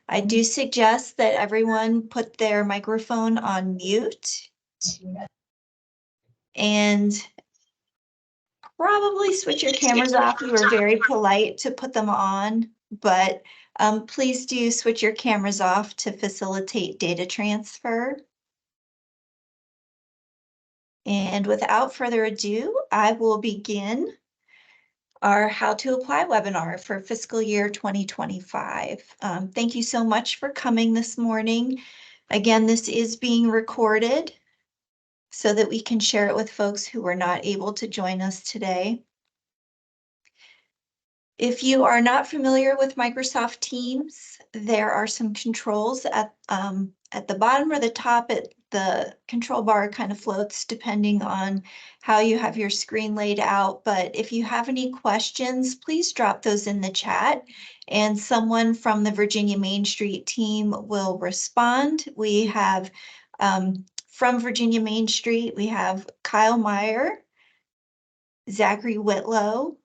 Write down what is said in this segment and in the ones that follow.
I do suggest that everyone put their microphone on mute and probably switch your cameras off. You were very polite to put them on, but please do switch your cameras off to facilitate data transfer. And without further ado, I will begin our How to Apply webinar for fiscal year 2025. Thank you so much for coming this morning. Again, this is being recorded so that we can share it with folks who were not able to join us today. If you are not familiar with Microsoft Teams, there are some controls at the bottom or the top. The control bar kind of floats depending on how you have your screen laid out. But if you have any questions, please drop those in the chat and someone from the Virginia Main Street team will respond. We have from Virginia Main Street, we have Kyle Meyer, Zachary Whitlow,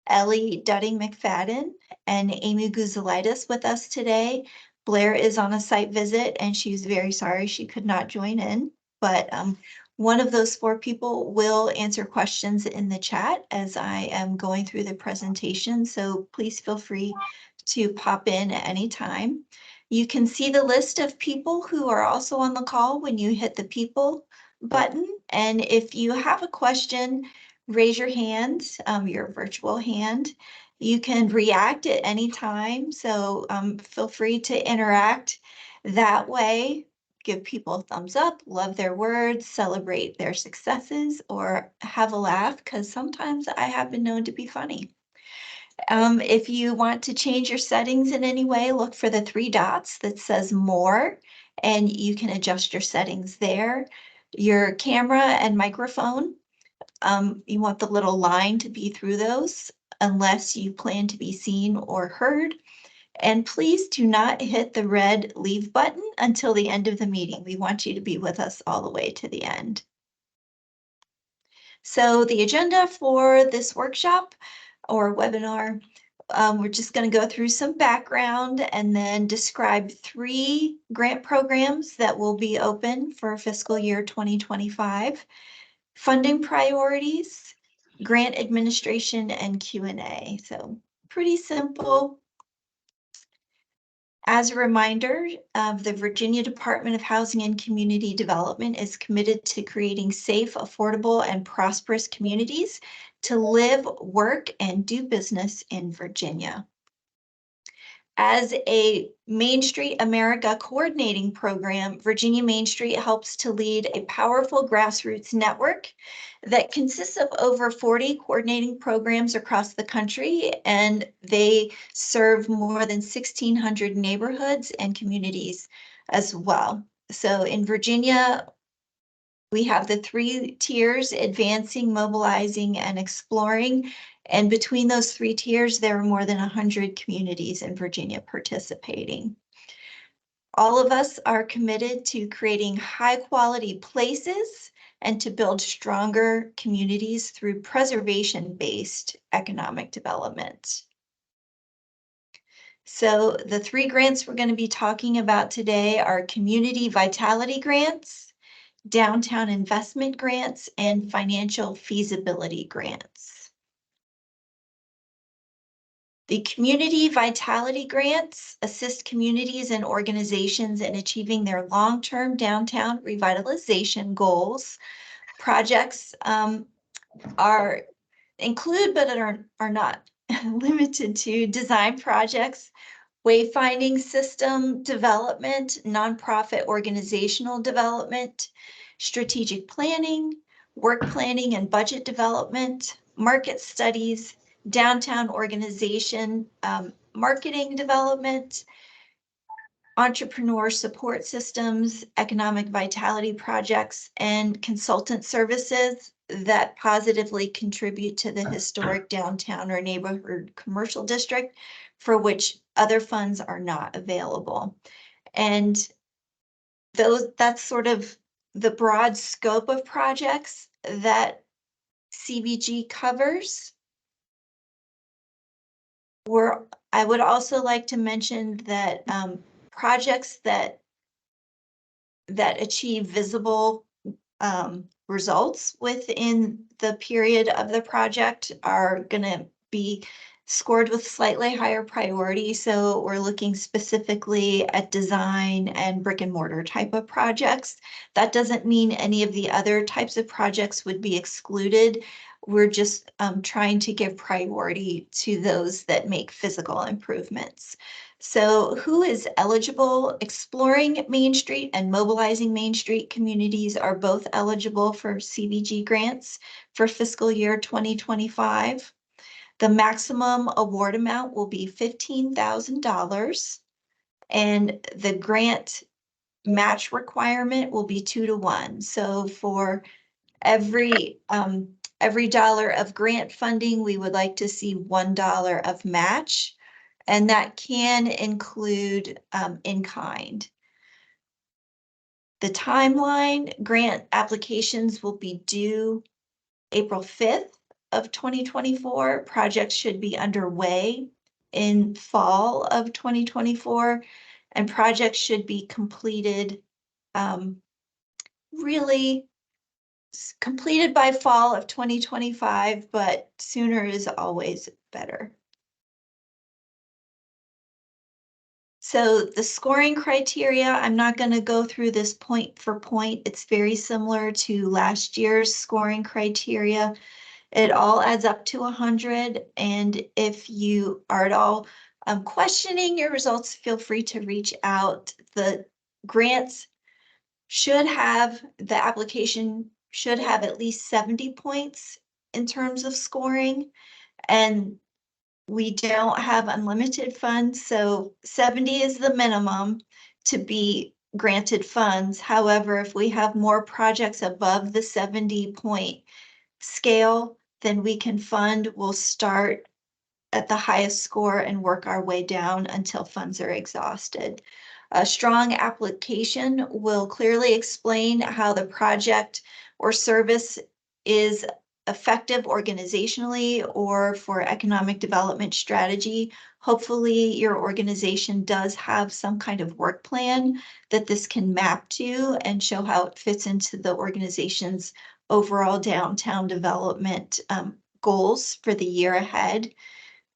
Ellie Dudding-McFadden, and Amy Guzelitis with us today. Blair is on a site visit and she's very sorry she could not join in, but one of those 4 people will answer questions in the chat as I am going through the presentation, so please feel free to pop in at any time. You can see the list of people who are also on the call when you hit the people button, and if you have a question, raise your hand, your virtual hand. You can react at any time, so feel free to interact that way. Give people a thumbs up, love their words, celebrate their successes, or have a laugh, because sometimes I have been known to be funny. If you want to change your settings in any way, look for the 3 dots that says More, and you can adjust your settings there. Your camera and microphone, you want the little line to be through those unless you plan to be seen or heard. And please do not hit the red leave button until the end of the meeting. We want you to be with us all the way to the end. So the agenda for this workshop or webinar, we're just going to go through some background and then describe 3 grant programs that will be open for fiscal year 2025. Funding priorities, grant administration, and Q&A. So pretty simple. As a reminder, the Virginia Department of Housing and Community Development is committed to creating safe, affordable, and prosperous communities to live, work, and do business in Virginia. As a Main Street America coordinating program, Virginia Main Street helps to lead a powerful grassroots network that consists of over 40 coordinating programs across the country, and they serve more than 1,600 neighborhoods and communities as well. So in Virginia, we have the 3 tiers: advancing, mobilizing, and exploring. And between those 3 tiers, there are more than 100 communities in Virginia participating. All of us are committed to creating high quality places and to build stronger communities through preservation-based economic development. So the 3 grants we're going to be talking about today are Community Vitality Grants, Downtown Investment Grants, and Financial Feasibility Grants. The Community Vitality Grants assist communities and organizations in achieving their long-term downtown revitalization goals. Projects include, but are not limited to, design projects, wayfinding system development, nonprofit organizational development, strategic planning, work planning and budget development, market studies, downtown organization, marketing development, entrepreneur support systems, economic vitality projects, and consultant services that positively contribute to the historic downtown or neighborhood commercial district for which other funds are not available. And that's sort of the broad scope of projects that CVG covers. We're I would also like to mention that projects that achieve visible results within the period of the project are going to be scored with slightly higher priority. So we're looking specifically at design and brick and mortar type of projects. That doesn't mean any of the other types of projects would be excluded. We're just trying to give priority to those that make physical improvements. So who is eligible? Exploring Main Street and Mobilizing Main Street communities are both eligible for CVG grants for fiscal year 2025. The maximum award amount will be $15,000, and the grant match requirement will be 2 to 1. So for every dollar of grant funding, we would like to see $1 of match. And that can include in kind. The timeline, grant applications will be due April 5th of 2024. Projects should be underway in fall of 2024, and projects should be completed really completed by fall of 2025, but sooner is always better. So the scoring criteria, I'm not going to go through this point for point. It's very similar to last year's scoring criteria. It all adds up to 100. And if you are at all questioning your results, feel free to reach out. The grants should have, the application should have at least 70 points in terms of scoring. And we don't have unlimited funds, so 70 is the minimum to be granted funds. However, if we have more projects above the 70-point scale, then we can fund. We'll start at the highest score and work our way down until funds are exhausted. A strong application will clearly explain how the project or service is effective organizationally or for economic development strategy. Hopefully your organization does have some kind of work plan that this can map to and show how it fits into the organization's overall downtown development goals for the year ahead.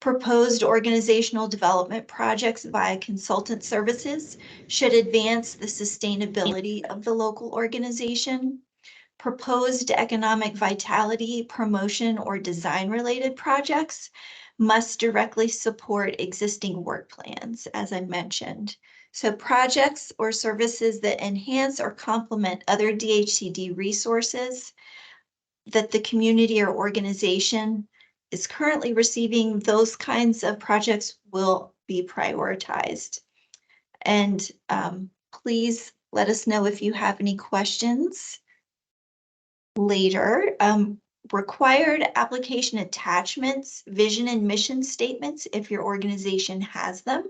Proposed organizational development projects via consultant services should advance the sustainability of the local organization. Proposed economic vitality, promotion, or design-related projects must directly support existing work plans, as I mentioned. So projects or services that enhance or complement other DHCD resources that the community or organization is currently receiving, those kinds of projects will be prioritized. And please let us know if you have any questions later. Required application attachments, vision and mission statements, if your organization has them.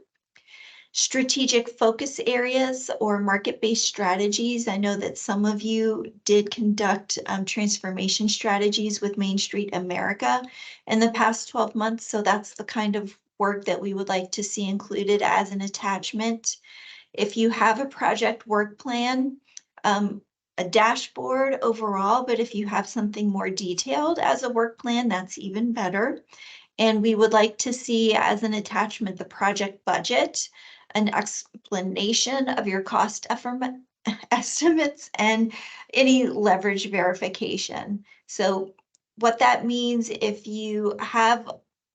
Strategic focus areas or market-based strategies. I know that some of you did conduct transformation strategies with Main Street America in the past 12 months. So that's the kind of work that we would like to see included as an attachment. If you have a project work plan, a dashboard overall, but if you have something more detailed as a work plan, that's even better. And we would like to see as an attachment the project budget, an explanation of your cost estimates, and any leverage verification. So what that means, if you have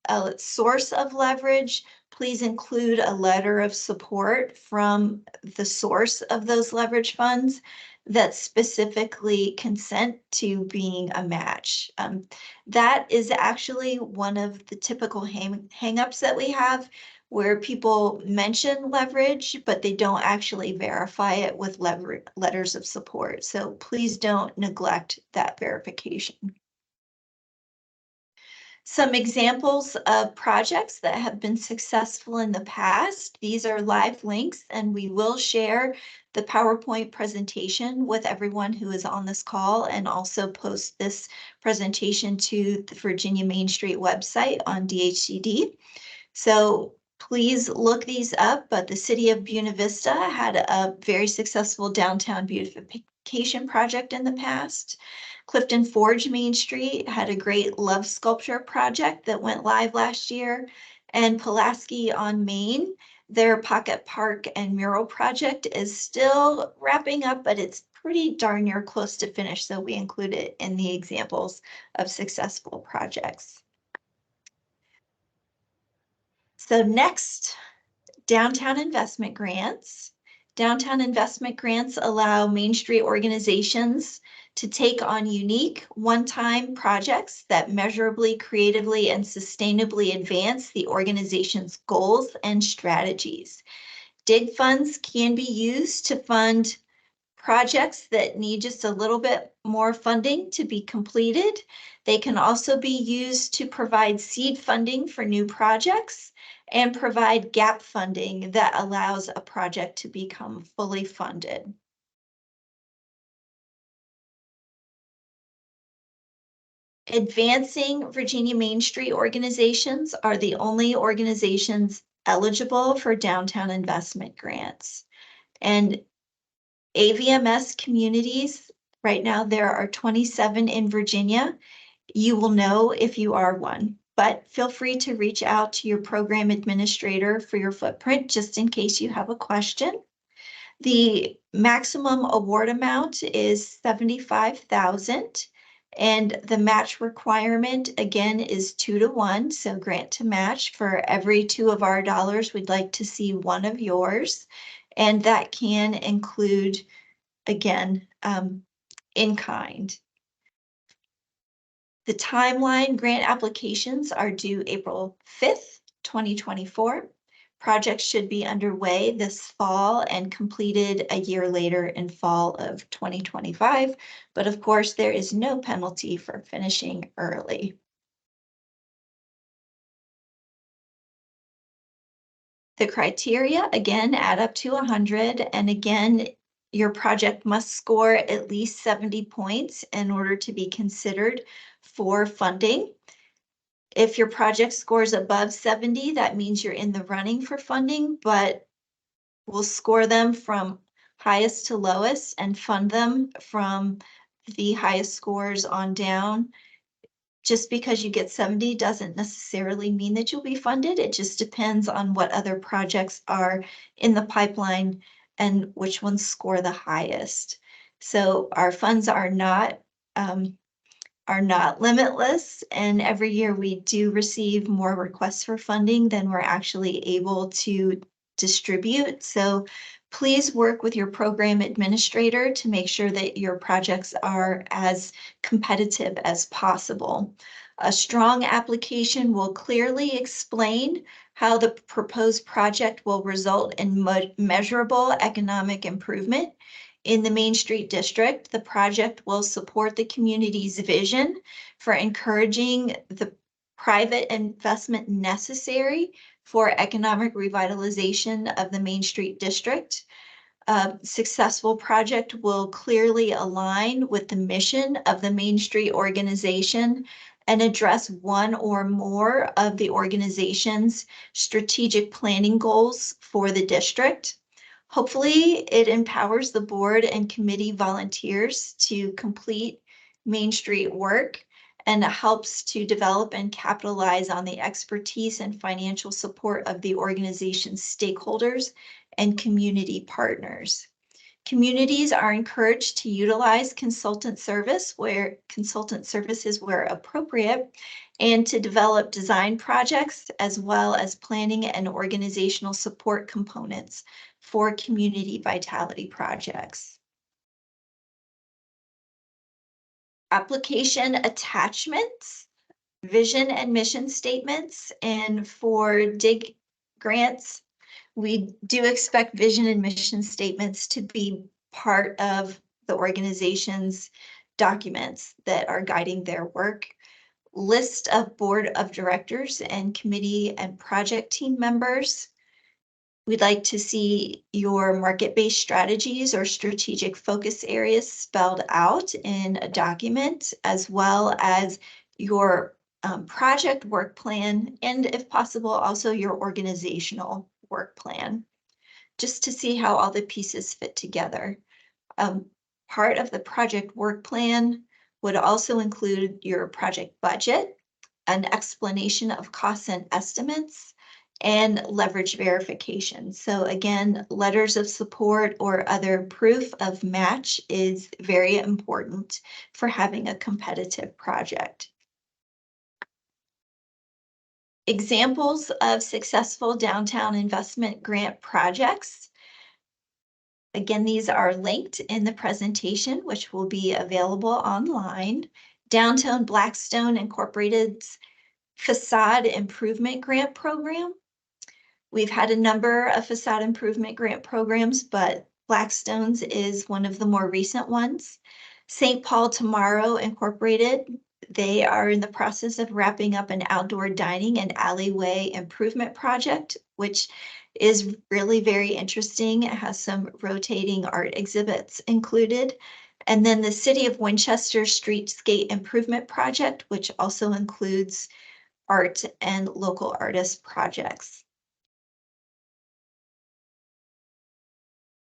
a source of leverage, please include a letter of support from the source of those leverage funds that specifically consent to being a match. That is actually one of the typical hang-ups that we have, where people mention leverage, but they don't actually verify it with letters of support. So please don't neglect that verification. Some examples of projects that have been successful in the past. These are live links, and we will share the PowerPoint presentation with everyone who is on this call, and also post this presentation to the Virginia Main Street website on DHCD. So Please look these up, but the city of Buena Vista had a very successful downtown beautification project in the past. Clifton Forge Main Street had a great love sculpture project that went live last year. And Pulaski on Main, their pocket park and mural project is still wrapping up, but it's pretty darn near close to finish. So we include it in the examples of successful projects. So next, downtown investment grants. Downtown investment grants allow Main Street organizations to take on unique one-time projects that measurably, creatively, and sustainably advance the organization's goals and strategies. DIG funds can be used to fund projects that need just a little bit more funding to be completed. They can also be used to provide seed funding for new projects and provide gap funding that allows a project to become fully funded. Advancing Virginia Main Street organizations are the only organizations eligible for downtown investment grants. And AVMS communities, right now there are 27 in Virginia. You will know if you are one, but feel free to reach out to your program administrator for your footprint, just in case you have a question. The maximum award amount is $75,000, and the match requirement again is 2 to 1. So grant to match. For every 2 of our dollars, we'd like to see 1 of yours, and that can include, again, in kind. The timeline: grant applications are due April 5th, 2024. Projects should be underway this fall and completed a year later in fall of 2025. But of course, there is no penalty for finishing early. The criteria, again, add up to 100. And again, your project must score at least 70 points in order to be considered for funding. If your project scores above 70, that means you're in the running for funding, but we'll score them from highest to lowest and fund them from the highest scores on down. Just because you get 70 doesn't necessarily mean that you'll be funded. It just depends on what other projects are in the pipeline and which ones score the highest. So our funds are not limitless, and every year we do receive more requests for funding than we're actually able to distribute. So please work with your program administrator to make sure that your projects are as competitive as possible. A strong application will clearly explain how the proposed project will result in measurable economic improvement in the Main Street District. The project will support the community's vision for encouraging the private investment necessary for economic revitalization of the Main Street District. A successful project will clearly align with the mission of the Main Street organization and address one or more of the organization's strategic planning goals for the district. Hopefully, it empowers the board and committee volunteers to complete Main Street work and helps to develop and capitalize on the expertise and financial support of the organization's stakeholders and community partners. Communities are encouraged to utilize consultant services where appropriate, and to develop design projects as well as planning and organizational support components for community vitality projects. Application attachments, vision and mission statements, and for DIG grants, we do expect vision and mission statements to be part of the organization's documents that are guiding their work. List of board of directors and committee and project team members. We'd like to see your market-based strategies or strategic focus areas spelled out in a document, as well as your project work plan, and if possible, also your organizational work plan, just to see how all the pieces fit together. Part of the project work plan would also include your project budget, an explanation of costs and estimates, and leverage verification. So again, letters of support or other proof of match is very important for having a competitive project. Examples of successful downtown investment grant projects. Again, these are linked in the presentation, which will be available online. Downtown Blackstone Incorporated's Facade Improvement Grant Program. We've had a number of facade improvement grant programs, but Blackstone's is one of the more recent ones. St. Paul Tomorrow Incorporated, they are in the process of wrapping up an outdoor dining and alleyway improvement project, which is really very interesting. It has some rotating art exhibits included. And then the City of Winchester Streetscape Improvement Project, which also includes art and local artist projects.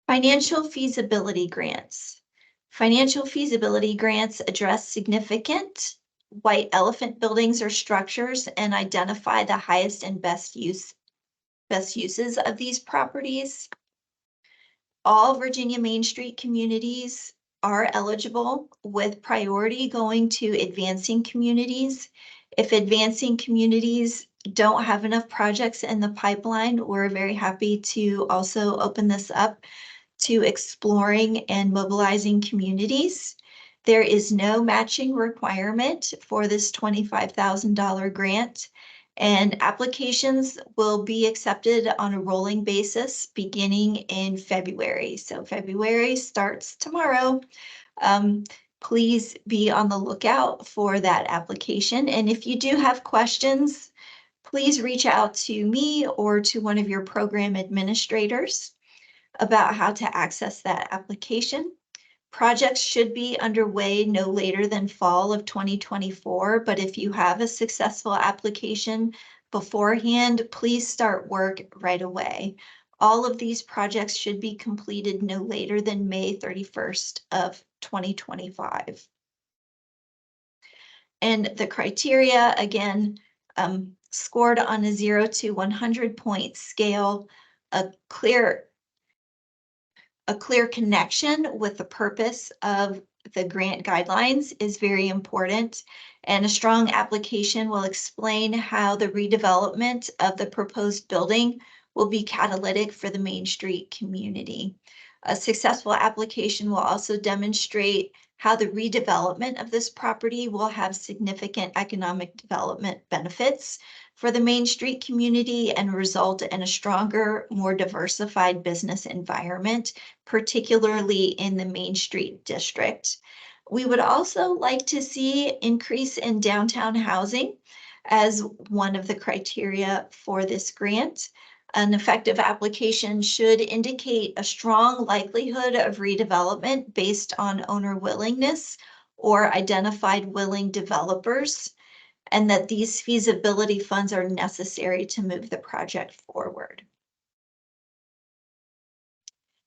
Financial feasibility grants. Financial feasibility grants address significant white elephant buildings or structures and identify the highest and best uses of these properties. All Virginia Main Street communities are eligible, with priority going to advancing communities. If advancing communities don't have enough projects in the pipeline, we're very happy to also open this up to exploring and mobilizing communities. There is no matching requirement for this $25,000 grant, and applications will be accepted on a rolling basis beginning in February. So February starts tomorrow. Please be on the lookout for that application. And if you do have questions, please reach out to me or to one of your program administrators about how to access that application. Projects should be underway no later than fall of 2024, but if you have a successful application beforehand, please start work right away. All of these projects should be completed no later than May 31st of 2025. And the criteria, again, scored on a 0 to 100 point scale, a clear connection with the purpose of the grant guidelines is very important, and a strong application will explain how the redevelopment of the proposed building will be catalytic for the Main Street community. A successful application will also demonstrate how the redevelopment of this property will have significant economic development benefits for the Main Street community and result in a stronger, more diversified business environment, particularly in the Main Street district. We would also like to see increase in downtown housing as one of the criteria for this grant. An effective application should indicate a strong likelihood of redevelopment based on owner willingness or identified willing developers, and that these feasibility funds are necessary to move the project forward.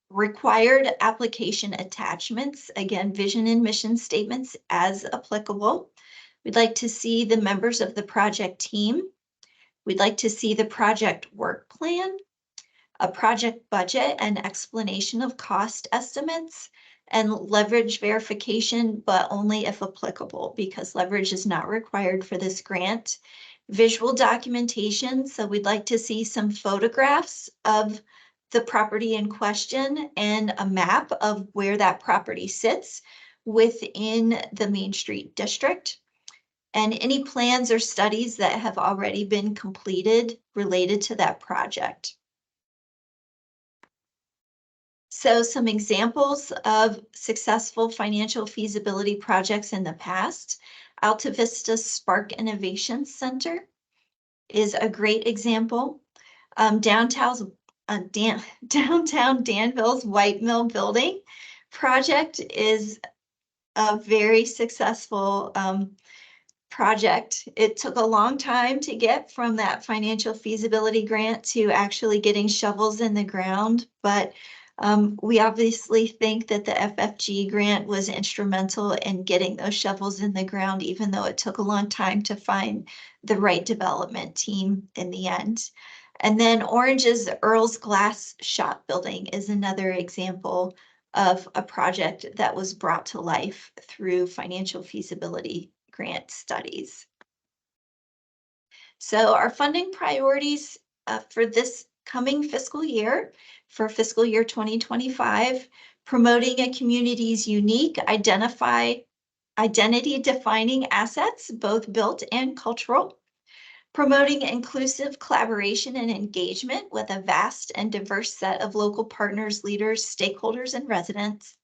Required application attachments, again, vision and mission statements as applicable. We'd like to see the members of the project team. We'd like to see the project work plan, a project budget and explanation of cost estimates, and leverage verification, but only if applicable, because leverage is not required for this grant. Visual documentation, so we'd like to see some photographs of the property in question and a map of where that property sits within the Main Street district, and any plans or studies that have already been completed related to that project. So some examples of successful financial feasibility projects in the past. Alta Vista Spark Innovation Center is a great example. Downtown Danville's White Mill Building project is a very successful project. It took a long time to get from that financial feasibility grant to actually getting shovels in the ground, but we obviously think that the FFG grant was instrumental in getting those shovels in the ground, even though it took a long time to find the right development team in the end. And then Orange's Earl's Glass Shop building is another example of a project that was brought to life through financial feasibility grant studies. So our funding priorities for this coming fiscal year, for fiscal year 2025, promoting a community's unique identity-defining assets, both built and cultural, promoting inclusive collaboration and engagement with a vast and diverse set of local partners, leaders, stakeholders, and residents,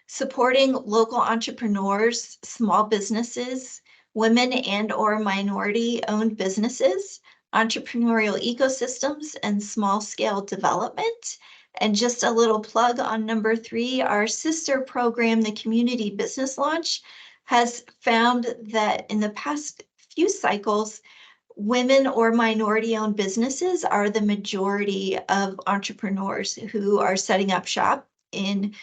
supporting local entrepreneurs, small businesses, women and/or minority-owned businesses, entrepreneurial ecosystems, and small-scale development. And just a little plug on number 3, our sister program, the Community Business Launch, has found that in the past few cycles, women or minority-owned businesses are the majority of entrepreneurs who are setting up shop in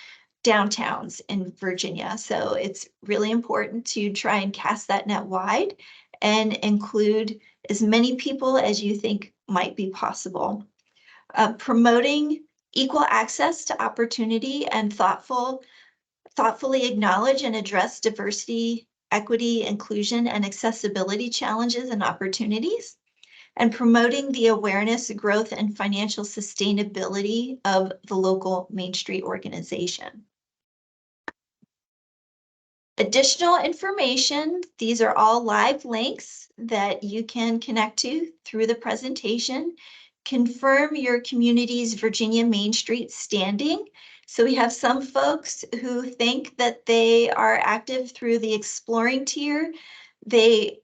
downtowns in Virginia. So it's really important to try and cast that net wide and include as many people as you think might be possible. Promoting equal access to opportunity and thoughtfully acknowledge and address diversity, equity, inclusion, and accessibility challenges and opportunities, and promoting the awareness, growth, and financial sustainability of the local Main Street organization. Additional information, these are all live links that you can connect to through the presentation. Confirm your community's Virginia Main Street standing. So we have some folks who think that they are active through the exploring tier. They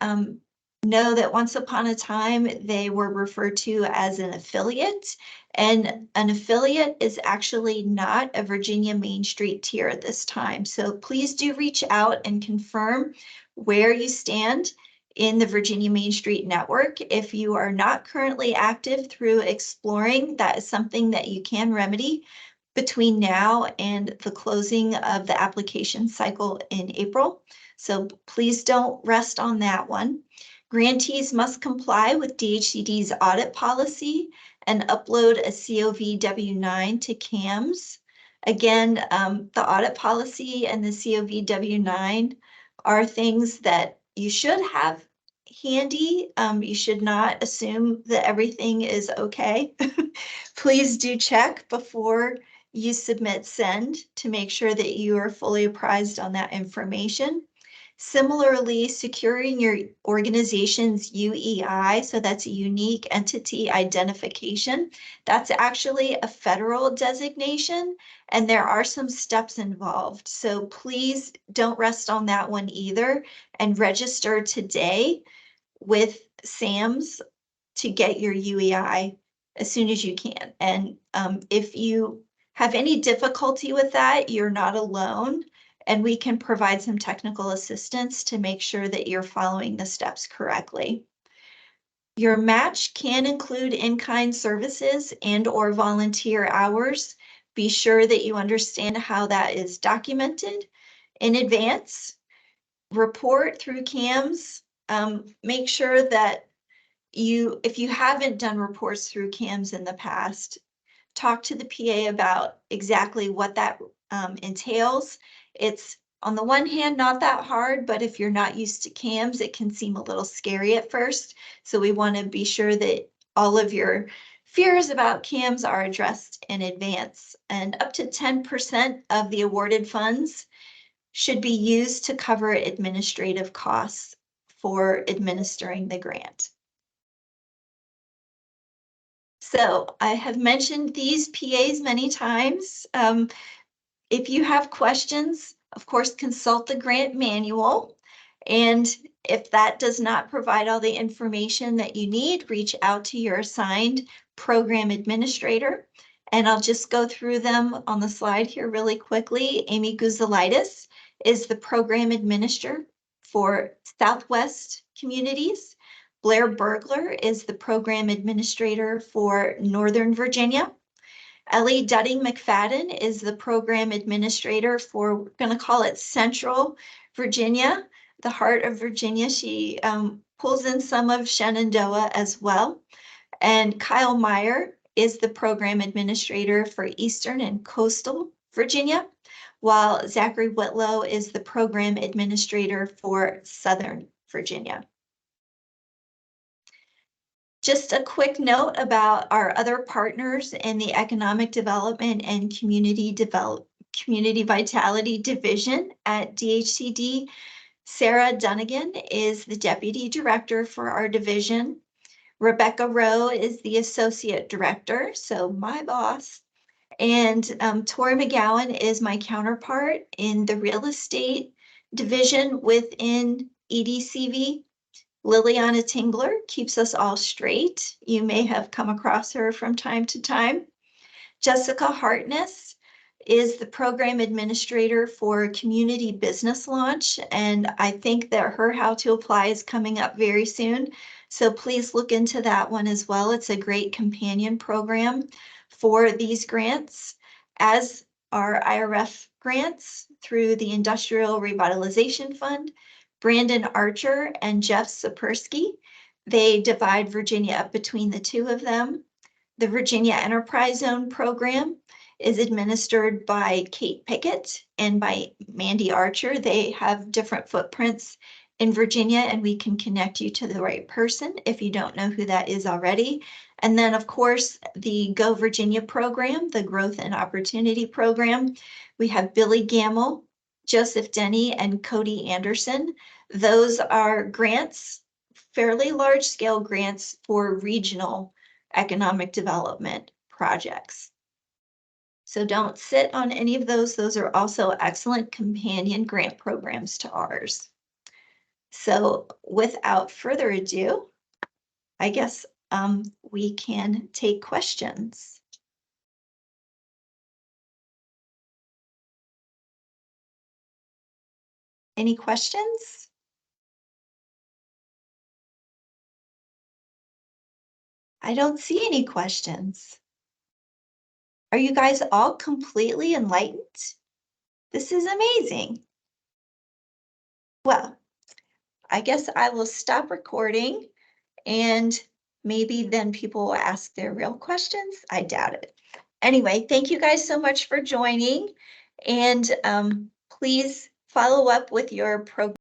know that once upon a time they were referred to as an affiliate, and an affiliate is actually not a Virginia Main Street tier at this time. So please do reach out and confirm where you stand in the Virginia Main Street network. If you are not currently active through exploring, that is something that you can remedy between now and the closing of the application cycle in April. So please don't rest on that one. Grantees must comply with DHCD's audit policy and upload a COV-W9 to CAMS. Again, the audit policy and the COV-W9 are things that you should have handy. You should not assume that everything is okay. Please do check before you submit send to make sure that you are fully apprised on that information. Similarly, securing your organization's UEI, so that's a unique entity identification. That's actually a federal designation, and there are some steps involved. So please don't rest on that one either, and register today with SAMS to get your UEI as soon as you can. And if you have any difficulty with that, you're not alone. And we can provide some technical assistance to make sure that you're following the steps correctly. Your match can include in-kind services and/or volunteer hours. Be sure that you understand how that is documented in advance. Report through CAMS. Make sure that if you haven't done reports through CAMS in the past, talk to the PA about exactly what that entails. It's on the one hand not that hard, but if you're not used to CAMS, it can seem a little scary at first. So we want to be sure that all of your fears about CAMS are addressed in advance. And up to 10% of the awarded funds should be used to cover administrative costs for administering the grant. So I have mentioned these PAs many times. If you have questions, of course, consult the grant manual. And if that does not provide all the information that you need, reach out to your assigned program administrator. And I'll just go through them on the slide here really quickly. Amy Guzelitis is the program administrator for Southwest communities. Blair Bergler is the program administrator for Northern Virginia. Ellie Dudding McFadden is the program administrator for, we're going to call it Central Virginia, the heart of Virginia. She pulls in some of Shenandoah as well. And Kyle Meyer is the program administrator for Eastern and Coastal Virginia, while Zachary Whitlow is the program administrator for Southern Virginia. Just a quick note about our other partners in the Economic Development and Community Vitality Division at DHCD. Sarah Dunnigan is the Deputy Director for our division. Rebecca Rowe is the Associate Director, so my boss. And Tori McGowan is my counterpart in the Real Estate Division within EDCV. Liliana Tingler keeps us all straight. You may have come across her from time to time. Jessica Hartness is the program administrator for Community Business Launch, and I think that her How to Apply is coming up very soon. So please look into that one as well. It's a great companion program for these grants, as are IRF grants through the Industrial Revitalization Fund. Brandon Archer and Jeff Sapersky, they divide Virginia up between the two of them. The Virginia Enterprise Zone program is administered by Kate Pickett and by Mandy Archer. They have different footprints in Virginia, and we can connect you to the right person if you don't know who that is already. And then, of course, the Go Virginia program, the Growth and Opportunity program. We have Billy Gamble, Joseph Denny, and Cody Anderson. Those are grants, fairly large-scale grants for regional economic development projects. So don't sit on any of those. Those are also excellent companion grant programs to ours. So without further ado, I guess we can take questions. Any questions? I don't see any questions. Are you guys all completely enlightened? This is amazing. Well, I guess I will stop recording, and maybe then people will ask their real questions. I doubt it. Anyway, thank you guys so much for joining, and please follow up with your program.